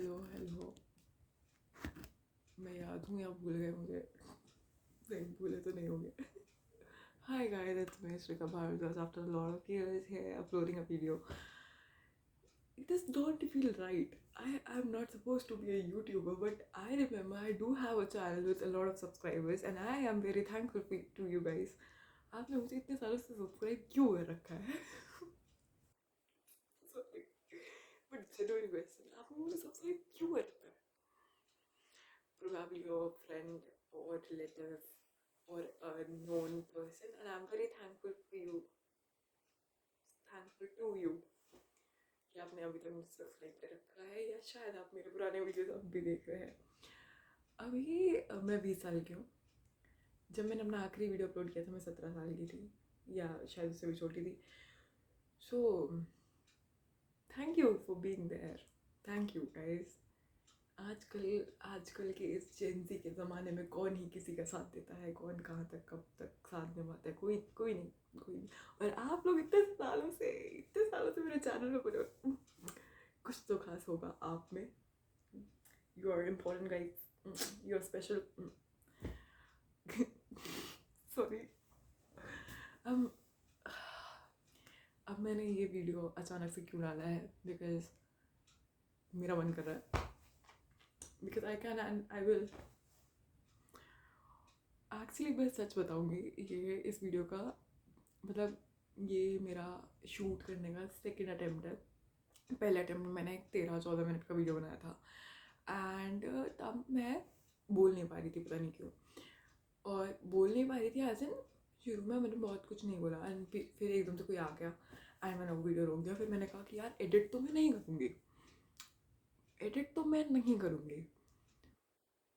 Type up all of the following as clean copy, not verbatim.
Hello hello. मैं याद हूँ या भूल गए मुझे? नहीं भूले तो नहीं होंगे। Hi guys, it's me Shrika Bhargava. After a lot of years here uploading a video, it does not feel right. I'm not supposed to be a YouTuber, but I remember I do have a channel with a lot of subscribers and I am very thankful to you guys. आपने मुझे इतने सालों से subscribe क्यों कर रखा है? Sorry, but genuine question, आपने मुझे सब्सक्राइब क्यों कर रखा है? Probably your friend or relative or a known person, and I'm very thankful for you, thankful to you कि आपने अभी तक मुझे सब्सक्राइब कर रखा है या शायद आप मेरे पुराने वीडियोस अब भी देख रहे हैं। अभी मैं 20 साल की हूँ। जब मैंने अपना आखिरी वीडियो अपलोड किया था मैं 17 साल की थी या शायद उससे भी छोटी थी। So thank you for being there, thank you guys. आजकल के इस जेंजी के ज़माने में कौन ही किसी का साथ देता है, कौन कहाँ तक कब तक साथ निभाता है, कोई कोई नहीं, कोई नहीं। और आप लोग इतने सालों से मेरे चैनल पे बने हो, कुछ तो खास होगा आप में। You are important guys, you are special. Sorry. अब मैंने ये वीडियो अचानक से क्यों डाला है, बिकॉज मेरा मन कर रहा है, because I can and I will. Actually मैं सच बताऊंगी, ये इस वीडियो का मतलब ये मेरा शूट करने का सेकेंड अटेम्प्ट है। पहले अटेम्प्ट में मैंने एक 13-14 मिनट का वीडियो बनाया था एंड तब मैं बोल नहीं पा रही थी, पता नहीं क्यों। और बोल नहीं पा रही थी एज इन शुरू में मैंने बहुत कुछ नहीं बोला एंड फिर एकदम से कोई आ गया एंड मैंने वो वीडियो रोक दिया। फिर मैंने कहा कि यार एडिट तो मैं नहीं करूँगी, एडिट तो मैं नहीं करूँगी,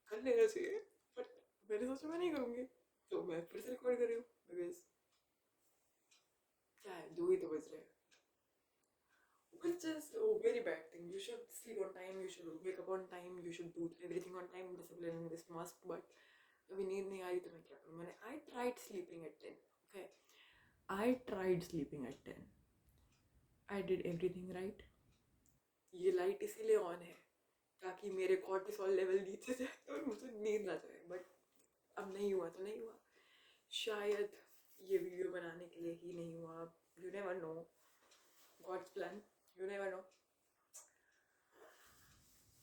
कर लेना चाहिए बट मैंने सोचा मैं नहीं करूँगी, तो मैं फिर से रिकॉर्ड कर रही हूँ बिकॉज क्या है, 2 ही तो बज रहे हैं। Which is a very bad thing. You should sleep on time, you should wake up on time, you should do everything on time. Discipline is must, but अभी नींद नहीं आ रही तो मैं क्या करूँ? मैंने I tried sleeping at 10. Okay, I tried sleeping at 10. I did everything right. ये लाइट इसीलिए ऑन है ताकि मेरे कॉर्टिसोल लेवल नीचे जाए और मुझे नींद आ जाए, बट अब नहीं हुआ तो नहीं हुआ। शायद ये वीडियो बनाने के लिए ही नहीं हुआ। You never know, God's plan, you never know.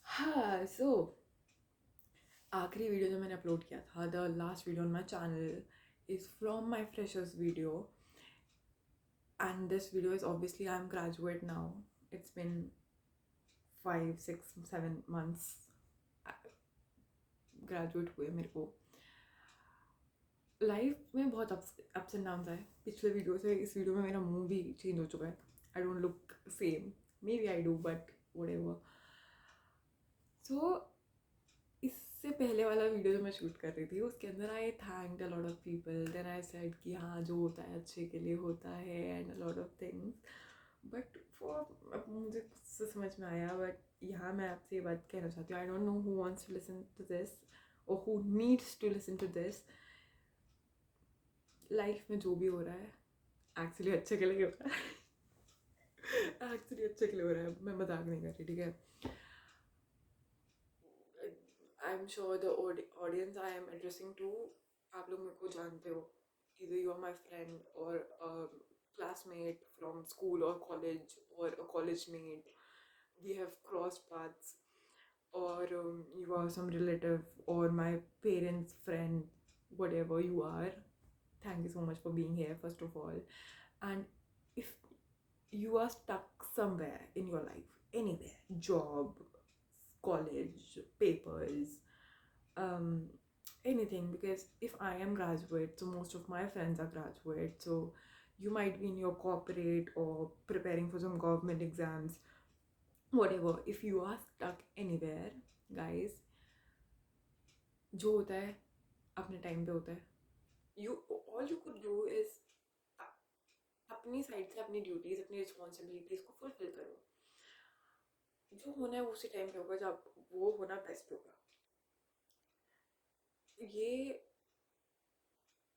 हाँ, सो आखिरी वीडियो जो मैंने अपलोड किया था, the last video on my channel is from my freshers video and this video is obviously I am graduate now. It's been 5-6-7 months graduate हुए मेरे को। Life में बहुत अप्स एंड डाउन्स आए। पिछले वीडियो से इस वीडियो में मेरा मुंह भी चेंज हो चुका है। I don't look same, maybe I do but whatever. So इससे पहले वाला वीडियो जो मैं शूट कर रही थी उसके अंदर I thanked a lot of people, then I said कि हाँ जो होता है अच्छे के लिए होता है and a lot of things, but अब मुझे कुछ से समझ में आया। बट यहाँ मैं आपसे ये बात कहना चाहती हूँ, I don't know who wants to listen to this और who needs to listen to this. Life में जो भी हो रहा है एक्चुअली अच्छे के लिए हो रहा है। एक्चुअली अच्छे के लिए हो रहा है, मैं मजाक नहीं कर रही, ठीक है। I am sure the audience I am addressing to, आप लोग मेरे को जानते हो, either you are my friend or a classmate from school or college or a college mate, we have crossed paths, or you are some relative or my parents friend, whatever you are. Thank you so much for being here first of all. And if you are stuck somewhere in your life, anywhere, job, college, papers, um, anything, because if I am graduate, so most of my friends are graduate, so you might be in your corporate or preparing for some government exams, whatever. If you are stuck anywhere, guys, जो होता है अपने time पे होता है। You all you could do is अपनी side से अपनी ड्यूटीज, अपनी रिस्पॉन्सिबिलिटीज को फुलफिल करो। जो होना है उसी टाइम पे होगा जब वो होना बेस्ट होगा। ये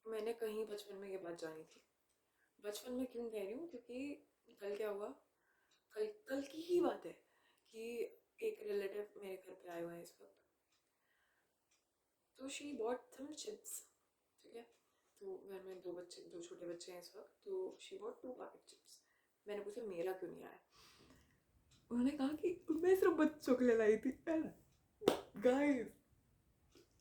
मैंने कहीं बचपन में ये बात जानी थी। बचपन में क्यों कह रही हूँ, क्योंकि कल क्या हुआ, कल कल की ही बात है कि एक रिलेटिव मेरे घर पे आए हुए हैं इस वक्त, तो शी बॉट सम चिप्स, ठीक है। तो घर में दो छोटे बच्चे हैं इस वक्त, तो शी बॉट 2 पैकेट चिप्स। मैंने पूछा मेरा क्यों नहीं आया, उन्होंने कहा कि मैं सिर्फ बच्चों के लिए लाई थी। गाइस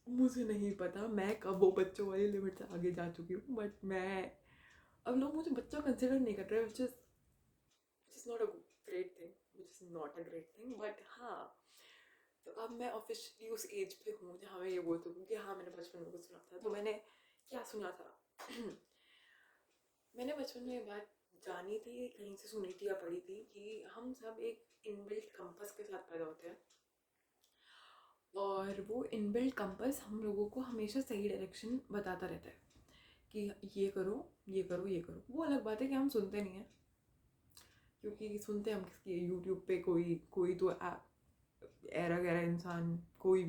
मुझे नहीं पता मैं कब वो बच्चों वाली लिमिट से आगे जा चुकी हूँ, बट मैं अब लोग मुझे बच्चा कंसिडर नहीं कर रहे, which is not a great thing, which is not a great thing, but हाँ, तो अब मैं ऑफिशियली उस एज पे हूँ जहाँ मैं ये बोल सकूँ कि हाँ मैंने बचपन में कुछ सुना था। तो मैंने क्या सुना था मैंने बचपन में ये बात जानी थी, कहीं से सुनी थी या पढ़ी थी कि हम सब एक इनबिल्ट कंपास के साथ पैदा होते हैं, और वो इनबिल्ट कंपास हम लोगों को हमेशा सही डायरेक्शन बताता रहता है कि ये करो ये करो ये करो। वो अलग बात है कि हम सुनते नहीं हैं, क्योंकि सुनते हम किसकी, यूट्यूब पे कोई तो एरा गैरा इंसान, कोई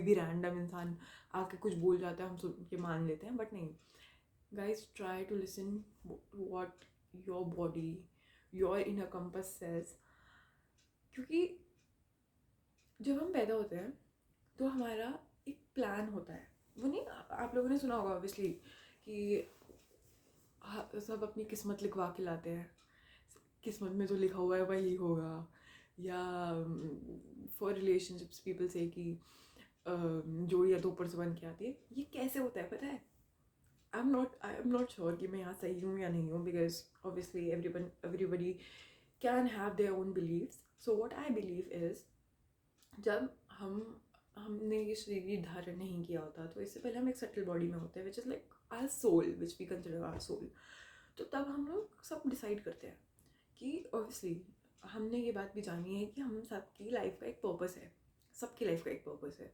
भी रैंडम इंसान आके कुछ बोल जाता है, हम सुन के मान लेते हैं, बट नहीं। Guys try to listen what your body, your inner compass says, क्योंकि जब हम पैदा होते हैं तो हमारा एक प्लान होता है। वो नहीं, आप लोगों ने सुना होगा ऑब्वियसली कि सब अपनी किस्मत लिखवा के लाते हैं, किस्मत में जो लिखा हुआ है वही होगा, या फॉर रिलेशनशिप्स पीपल से कि जोड़ियाँ 2 से बन के आती है। ये कैसे होता है पता है? आई एम नॉट श्योर कि मैं यहाँ सही हूँ या नहीं हूँ, because obviously everybody can have their own beliefs. So what I believe is, जब हमने ये शरीर धारण नहीं किया होता, तो इससे पहले हम एक सटल बॉडी में होते हैं, which is like our soul, which we consider our soul. तो तब हम लोग सब डिसाइड करते हैं कि ऑब्वियसली हमने ये बात भी जानी है कि हम सबकी लाइफ का एक पर्पस है, सबकी लाइफ का एक पर्पस है।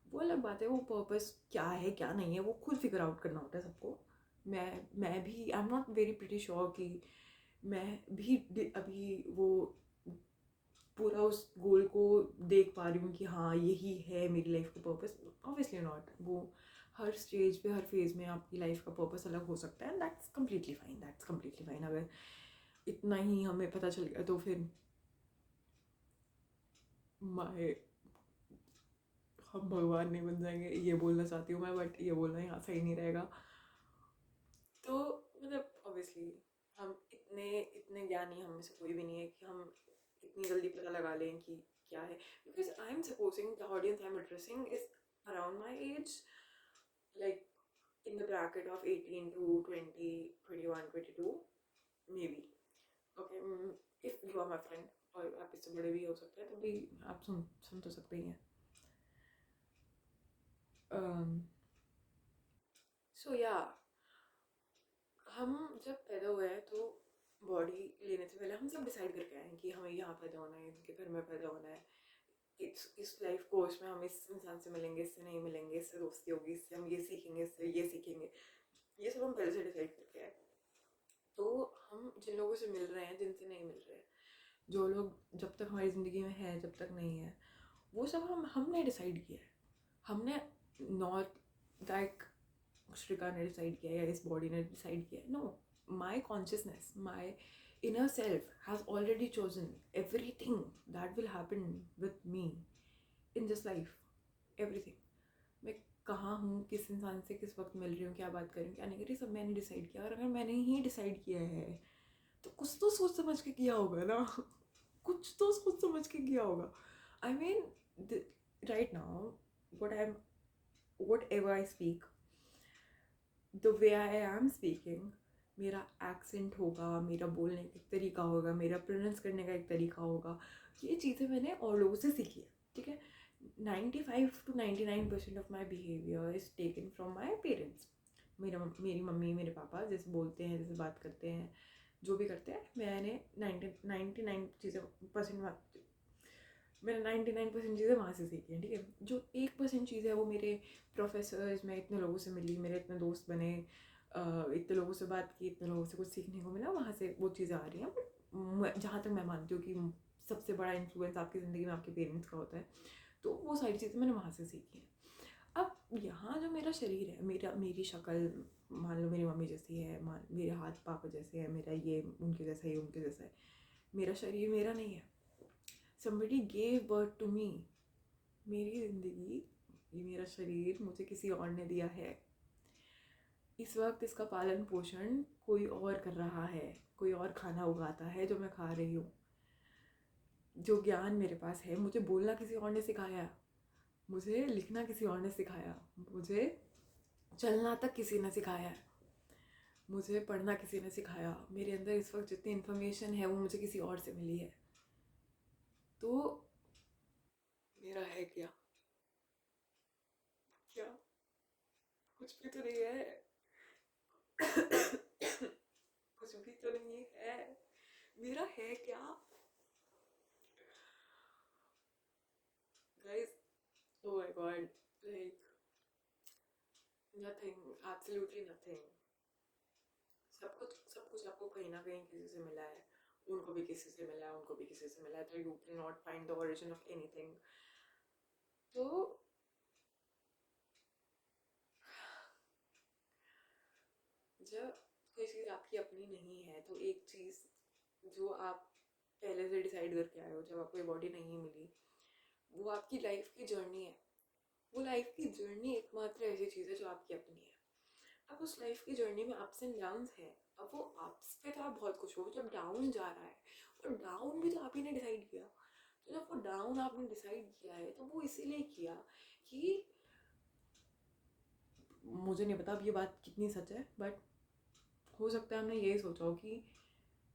वो अलग बात है, वो पर्पस क्या है क्या नहीं है वो खुद फिगर आउट करना होता है सबको। मैं भी I am not very pretty sure कि मैं भी अभी वो पूरा उस गोल को देख पा रही हूँ कि हाँ यही है मेरी लाइफ का पर्पस। Obviously not. वो हर स्टेज पे, हर फेज में आपकी लाइफ का पर्पस अलग हो सकता है, दैट्स कम्प्लीटली फाइन। अगर इतना ही हमें पता चल गया तो फिर माए हम भगवान नहीं बन जाएंगे, ये बोलना चाहती हूँ मैं, बट ये बोलना यहाँ सही नहीं रहेगा। तो मतलब ऑब्वियसली हम इतने इतने ज्ञानी हम में से कोई भी नहीं है कि हम इतनी जल्दी पता लगा लें कि क्या है, because I am supposing the audience I am addressing is around my age, like in the bracket of 18 to 20, 21, 22 maybe. Okay, if you are my friend, और आप इससे बड़े भी हो सकते हैं, तो भी आप सुन तो सकते ही हैं। सो या हम जब पैदा हुए हैं तो बॉडी लेने से पहले हम सब डिसाइड करके आए हैं कि हमें यहाँ पैदा होना है, इनके घर में पैदा होना है, इस लाइफ कोर्स में हम इस इंसान से मिलेंगे, इससे नहीं मिलेंगे, इससे दोस्ती होगी, इससे हम ये सीखेंगे, इससे ये सीखेंगे, ये सब हम पहले से डिसाइड करके आए। तो हम जिन लोगों से मिल रहे हैं, जिनसे नहीं मिल रहे हैं, जो लोग जब तक हमारी ज़िंदगी में है जब तक नहीं है, वो सब हमने डिसाइड किया है। हमने नॉट लाइक श्रिका ने डिसाइड किया या इस बॉडी ने डिसाइड किया, no, my consciousness, my inner self has already chosen everything that will happen with me in this life, everything। मैं कहाँ हूँ, किस इंसान से किस वक्त मिल रही हूँ, क्या बात कर रही हूँ, क्या नहीं कर रही, सब मैंने डिसाइड किया। और अगर मैंने ही डिसाइड किया है तो कुछ तो सोच समझ के किया होगा ना कुछ तो सोच समझ के किया होगा। I mean right now what ever I speak, the way I am speaking, मेरा एक्सेंट होगा, मेरा बोलने का एक तरीका होगा, मेरा प्रोनाउंस करने का एक तरीका होगा, ये चीज़ें मैंने और लोगों से सीखी है, ठीक है। 95 to 99% of my behaviour is taken from my parents. मेरी मम्मी मेरे पापा जैसे बोलते हैं, जैसे बात करते हैं, जो भी करते हैं, मैंने 99% चीज़ें वहाँ से सीखी हैं, ठीक है। जो 1% चीज़ है वो मेरे प्रोफेसर्स, मैं इतने लोगों से मिली, मेरे इतने दोस्त बने, इतने लोगों से बात की, इतने लोगों से कुछ सीखने को मिला, वहाँ से वो चीज़ें आ रही हैं। बट जहाँ तक मैं मानती हूँ कि सबसे बड़ा इन्फ्लुएंस आपकी ज़िंदगी में आपके पेरेंट्स का होता है, तो वो सारी चीज़ें मैंने वहाँ से सीखी हैं। अब यहाँ जो मेरा शरीर है, मेरी शक्ल मान लो मेरी मम्मी जैसी है, मेरे हाथ पापा जैसे है, मेरा ये उनके जैसा है, ये उनके जैसा है, मेरा शरीर मेरा नहीं है। somebody gave birth to me. मेरी ज़िंदगी, ये मेरा शरीर मुझे किसी और ने दिया है. इस वक्त इसका पालन पोषण कोई और कर रहा है, कोई और खाना उगाता है जो मैं खा रही हूँ. जो ज्ञान मेरे पास है, मुझे बोलना किसी और ने सिखाया, मुझे लिखना किसी और ने सिखाया, मुझे चलना तक किसी ने सिखाया है, मुझे पढ़ना किसी ने सिखाया. मेरे अंदर इस वक्त जितनी इन्फॉर्मेशन है वो मुझे किसी और से मिली है. तो मेरा है क्या? क्या कुछ भी तो नहीं है. कुछ भी तो नहीं है. मेरा है क्या? Guys, oh my god, like nothing, absolutely nothing. सब कुछ आपको कहीं ना कहीं किसी से मिला है. उनको भी किसी से मिला है, उनको भी किसी से मिला है. तो you can not find the origin of anything. तो जब कोई चीज़ आपकी अपनी नहीं है, तो एक चीज़ जो आप पहले से डिसाइड करके आए हो, जब आपको ये बॉडी नहीं मिली, वो आपकी लाइफ की जर्नी है. वो लाइफ की जर्नी एकमात्र ऐसी चीज़ है जो आपकी अपनी है. अब उस लाइफ की जर्नी में अप्स एंड डाउन्स हैं. अब वो अप्स पे तो आप बहुत खुश हो. जब डाउन जा रहा है, और डाउन भी तो आप ही ने डिसाइड किया. तो जब वो डाउन आपने डिसाइड किया है, तो वो इसीलिए किया कि मुझे नहीं पता अब ये बात कितनी सच है, बट हो सकता है हमने यही सोचा हो कि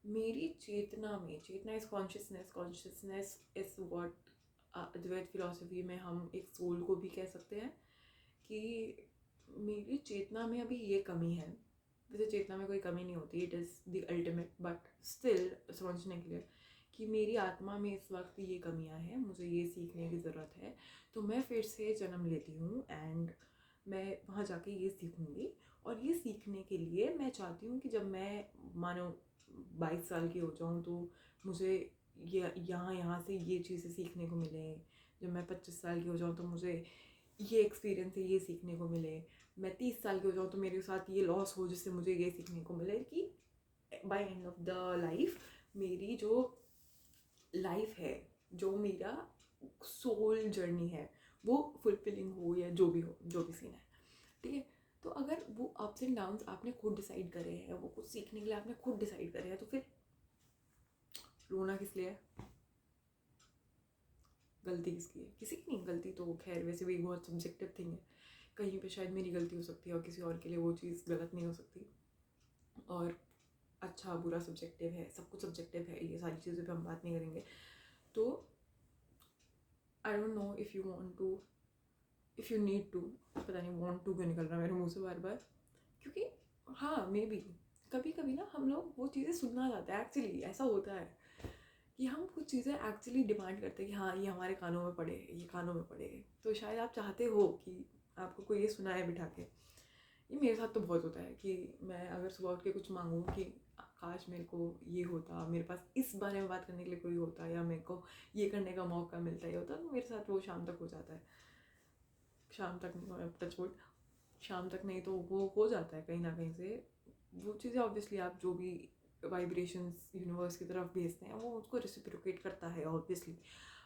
मेरी चेतना में, चेतना is consciousness, consciousness is what Advaita philosophy में हम एक सोल को भी कह सकते हैं, कि मेरी चेतना में अभी ये कमी है. वैसे चेतना में कोई कमी नहीं होती, it is the ultimate, but still समझने के लिए कि मेरी आत्मा में इस वक्त ये कमियां हैं, मुझे ये सीखने की ज़रूरत है. तो मैं फिर से जन्म लेती हूँ एंड मैं वहाँ जाके ये सीखूँगी. और ये सीखने के लिए मैं चाहती हूँ कि जब मैं मानो 22 साल की हो जाऊँ, तो मुझे ये यहाँ से ये चीज़ें सीखने को मिले. जब मैं 25 साल की हो जाऊँ, तो मुझे ये एक्सपीरियंस है ये सीखने को मिले. मैं 30 साल की हो जाऊँ, तो मेरे साथ ये लॉस हो जिससे मुझे ये सीखने को मिले कि by end of the life मेरी जो लाइफ है, जो मेरा सोल जर्नी है, वो फुलफिलिंग हो, या जो भी हो, जो भी सीन है. ठीक है. तो अगर वो अप्स एंड डाउन्स आपने खुद डिसाइड करे हैं, वो कुछ सीखने के लिए आपने खुद डिसाइड करे हैं, तो फिर रोना किस लिए है? गलती किसकी है? किसी की नहीं. गलती तो खैर वैसे भी बहुत सब्जेक्टिव थिंग है. कहीं पे शायद मेरी गलती हो सकती है और किसी और के लिए वो चीज़ गलत नहीं हो सकती. और अच्छा बुरा सब्जेक्टिव है, सब कुछ सब्जेक्टिव है, ये सारी चीज़ों पे हम बात नहीं करेंगे. तो I don't know if you want to, if you need to, पता नहीं वांट टू क्यों निकल रहा है मेरे मुँह से बार बार, क्योंकि हाँ मे बी कभी कभी ना हम लोग वो चीज़ें सुनना चाहते हैं. एक्चुअली ऐसा होता है कि हम कुछ चीज़ें एक्चुअली डिमांड करते हैं कि हाँ ये हमारे कानों में पड़े, ये कानों में पड़े. तो शायद आप चाहते हो कि आपको कोई ये सुनाए बिठा के. ये मेरे साथ तो बहुत होता है कि मैं अगर सुबह उठ के कुछ मांगूँ कि काश मेरे को ये होता, मेरे पास इस बारे में बात करने के लिए कोई होता, या मेरे को ये करने का मौका मिलता, ये होता, तो मेरे साथ वो शाम तक हो जाता है. शाम तक नहीं, टचवुड, शाम तक नहीं तो वो हो जाता है कहीं ना कहीं से. वो चीज़ें ऑब्वियसली आप जो भी वाइब्रेशंस यूनिवर्स की तरफ भेजते हैं, वो उसको रेसिप्रोकेट करता है ऑब्वियसली.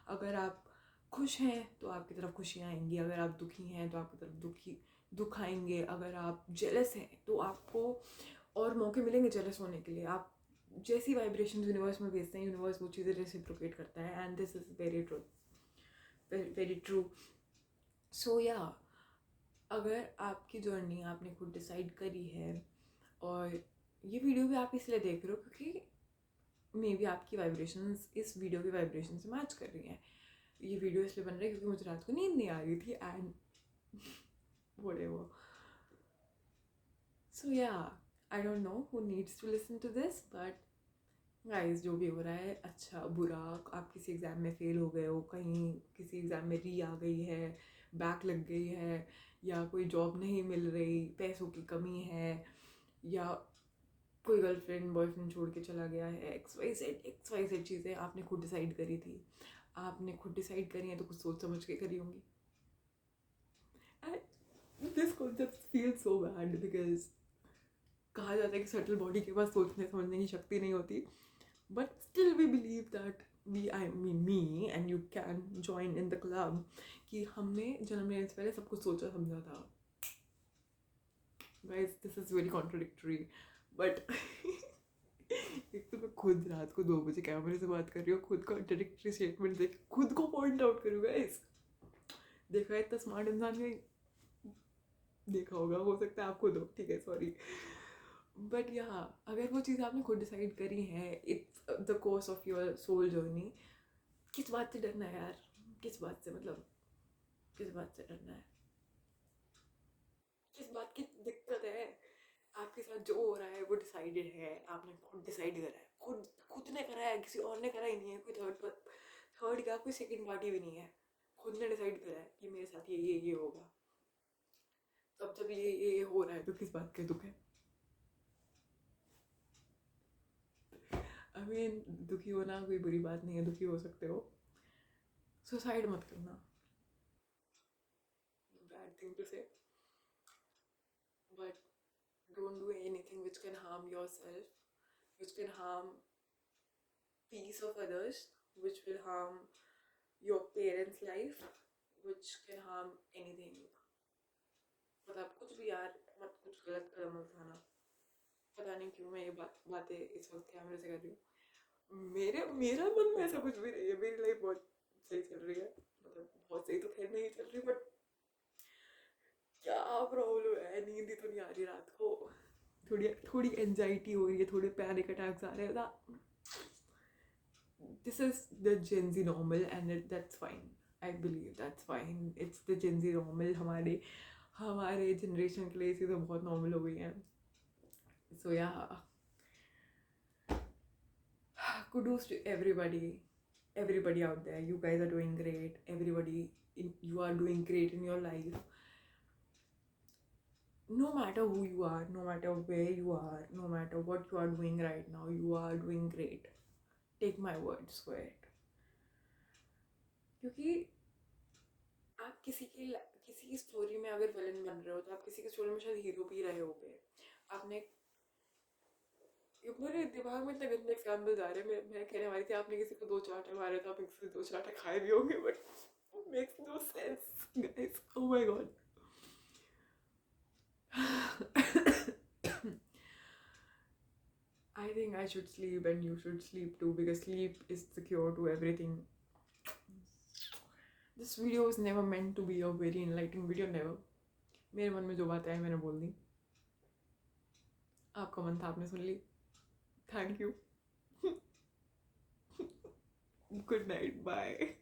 अगर आप खुश हैं तो आपकी तरफ खुशियाँ आएंगी, अगर आप दुखी हैं तो आपकी तरफ दुख आएंगे. अगर आप जेलस हैं तो आपको और मौके मिलेंगे जेलस होने के लिए. आप जैसी वाइब्रेशन यूनिवर्स में भेजते हैं, यूनिवर्स वो चीज़ें रेसिप्रोकेट करता है. And this is very true, very true. So yeah, अगर आपकी जर्नी आपने खुद डिसाइड करी है, और ये वीडियो भी आप इसलिए देख रहे हो क्योंकि मे बी आपकी वाइब्रेशंस इस वीडियो की वाइब्रेशन से मैच कर रही हैं. ये वीडियो इसलिए बन रहा है क्योंकि मुझे रात को नींद नहीं आ रही थी, and whatever. So yeah, I don't know who needs to listen to this, but guys जो भी हो रहा है, अच्छा बुरा, आप किसी एग्ज़ाम में फ़ेल हो गए हो, कहीं किसी एग्ज़ाम में री आ गई है, बैक लग गई है, या कोई जॉब नहीं मिल रही, पैसों की कमी है, या कोई गर्लफ्रेंड बॉयफ्रेंड छोड़ के चला गया है, एक्स वाई जेड चीज़ें आपने खुद डिसाइड करी थी. आपने खुद डिसाइड करी हैं तो कुछ सोच समझ के करी होंगी. And this concept feel so bad because कहा जाता है कि सटल बॉडी के पास सोचने समझने की शक्ति नहीं होती, but still we believe that I mean me, and you can join in the club, कि हमने जन्म लेने से पहले सब कुछ सोचा समझा था. Guys, this is very contradictory, but एक तो मैं खुद रात को 2 बजे कैमरे से बात कर रही हूँ, खुद कॉन्ट्रडिक्टरी स्टेटमेंट देख खुद को पॉइंट आउट करूँ. गाइस, देखा है इतना स्मार्ट इंसान कहीं देखा होगा, हो सकता है आप खुद हो, ठीक है, सॉरी. बट या अगर वो चीज़ आपने खुद डिसाइड करी है, it's the course of your soul journey. किस बात से डरना है यार? किस बात से, मतलब किस बात से डरना है? किस बात की दिक्कत है? आपके साथ जो हो रहा है वो डिसाइडेड है, आपने खुद डिसाइड करा है, खुद खुद ने करा है, किसी और ने करा ही नहीं है. कोई थर्ड क्या, कोई सेकंड पार्टी भी नहीं है. खुद ने डिसाइड करा है कि मेरे साथ ये होगा. तब जब ये हो रहा है तो किस बात का दुख है? आई मीन, दुखी होना कोई बुरी बात नहीं है, दुखी हो सकते हो. सुसाइड मत करना, बैड थिंग टू से, but don't do anything which can harm yourself, which can harm peace of others, which will harm your parents' life, which can harm anything. मतलब कुछ भी यार, मत कुछ गलत कदम मत उठाना. पता नहीं क्यों मैं ये बातें इस वक्त कैमरे से कर रही हूँ. मेरा मन में ऐसा कुछ भी नहीं है. मेरी लाइफ बहुत सही चल रही है, मतलब बहुत सही तो खैर नहीं चल रही, बट क्या प्रॉब्लम है, नींद ही तो नहीं आ रही रात को. थोड़ी थोड़ी एंजाइटी हो रही है, थोड़े पैनिक अटैक्स आ रहे हैं. This is the Gen Z normal, and that's fine. I believe that's fine. It's the Gen Z normal. हमारे जनरेशन के लिए ये चीज़ें बहुत नॉर्मल हो गई हैं. So yeah, kudos to everybody out there. You guys are doing great. You are doing great in your life. No matter who you are, no matter where you are, no matter what you are doing right now, you are doing great. Take my words for it. क्योंकि आप किसी की story में अगर villain बन रहे हो, तो आप किसी की स्टोरी में शायद हीरो भी रहे होगे. आपने मेरे दिमाग में इतने गंदे एग्जाम्पल्स आ रहे हैं. मैं कहने वाली थी आपने किसी को 2 चांटे मारे तो आप किसी से 2 चांटे खाए भी होंगे, but makes no sense guys. Oh my God. I think I should sleep and you should sleep too, because sleep is the cure to everything. This video was never meant to be a very enlightening video, never. मेरे मन में जो बात आई मैंने बोल दी. आपका मन था, आपने सुन ली. Thank you. Good night. Bye.